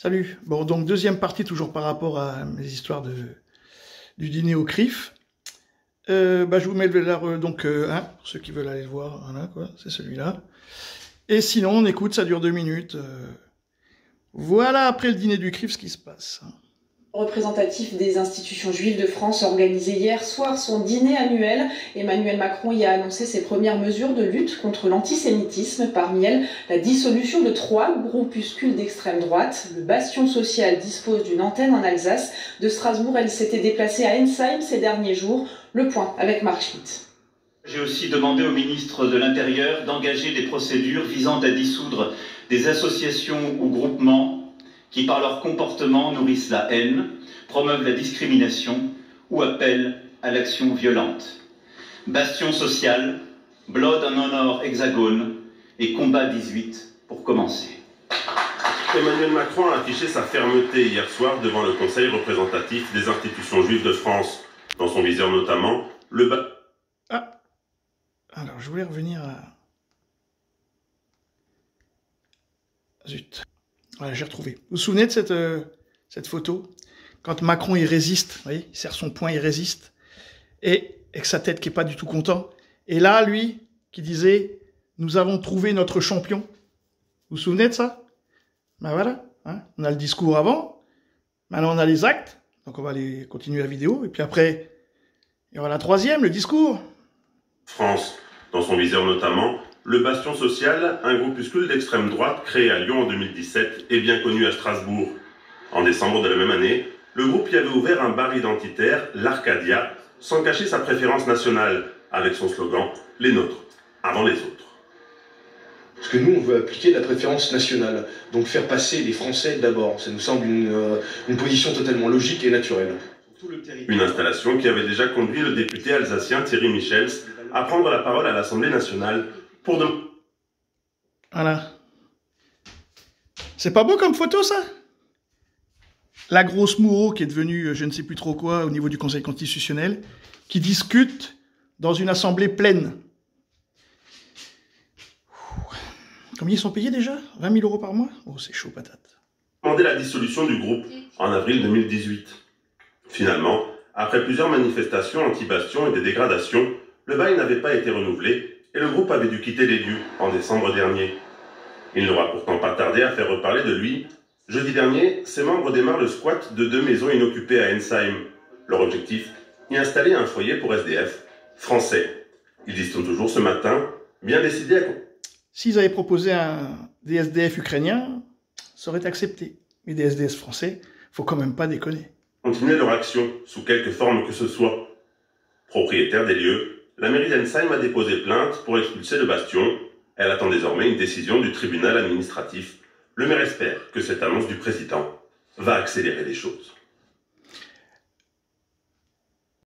Salut. Bon, donc deuxième partie, toujours par rapport à mes histoires du dîner au CRIF. Je vous mets pour ceux qui veulent aller le voir, voilà, quoi, c'est celui-là. Et sinon, on écoute, ça dure 2 minutes. Voilà, après le dîner du CRIF, ce qui se passe. Représentatif des institutions juives de France a organisé hier soir son dîner annuel. Emmanuel Macron y a annoncé ses premières mesures de lutte contre l'antisémitisme. Parmi elles, la dissolution de 3 groupuscules d'extrême droite. Le Bastion social dispose d'une antenne en Alsace. De Strasbourg, elle s'était déplacée à Ensheim ces derniers jours. Le point avec Marc Schmitt. J'ai aussi demandé au ministre de l'Intérieur d'engager des procédures visant à dissoudre des associations ou groupements qui par leur comportement nourrissent la haine, promeuvent la discrimination ou appellent à l'action violente. Bastion social, Blood en Honor Hexagone et Combat 18 pour commencer. Emmanuel Macron a affiché sa fermeté hier soir devant le Conseil représentatif des institutions juives de France. Dans son viseur notamment, Alors, je voulais revenir à... Zut. Voilà, j'ai retrouvé. Vous vous souvenez de cette photo? Quand Macron, il résiste, vous voyez, il serre son poing, il résiste, et avec sa tête qui est pas du tout content. Et là, lui, qui disait, nous avons trouvé notre champion. Vous vous souvenez de ça? Ben voilà, hein, on a le discours avant, maintenant on a les actes, donc on va aller continuer la vidéo, et puis après, il y aura la troisième, le discours. France, dans son viseur notamment, le Bastion social, un groupuscule d'extrême droite créé à Lyon en 2017 et bien connu à Strasbourg. En décembre de la même année, le groupe y avait ouvert un bar identitaire, l'Arcadia, sans cacher sa préférence nationale, avec son slogan « Les nôtres, avant les autres ». Parce que nous, on veut appliquer la préférence nationale, donc faire passer les Français d'abord. Ça nous semble une position totalement logique et naturelle. Une installation qui avait déjà conduit le député alsacien Thierry Michels à prendre la parole à l'Assemblée nationale pour de... Voilà. C'est pas beau comme photo, ça? La grosse Moreau qui est devenue je ne sais plus trop quoi au niveau du Conseil constitutionnel, qui discute dans une assemblée pleine. Combien ils sont payés déjà? 20 000 € par mois? Oh, c'est chaud patate. Demandé la dissolution du groupe en avril 2018. Finalement, après plusieurs manifestations anti-Bastion et des dégradations, le bail n'avait pas été renouvelé et le groupe avait dû quitter les lieux en décembre dernier. Il n'aura pourtant pas tardé à faire reparler de lui. Jeudi dernier, ses membres démarrent le squat de 2 maisons inoccupées à Ensheim. Leur objectif, y installer un foyer pour SDF français. Ils disent toujours ce matin, bien décidés à... S'ils avaient proposé des SDF ukrainiens, ça aurait été accepté. Mais des SDF français, faut quand même pas déconner. Continuer leur action, sous quelque forme que ce soit. Propriétaire des lieux, la mairie d'Ensheim a déposé plainte pour expulser le Bastion. Elle attend désormais une décision du tribunal administratif. Le maire espère que cette annonce du président va accélérer les choses.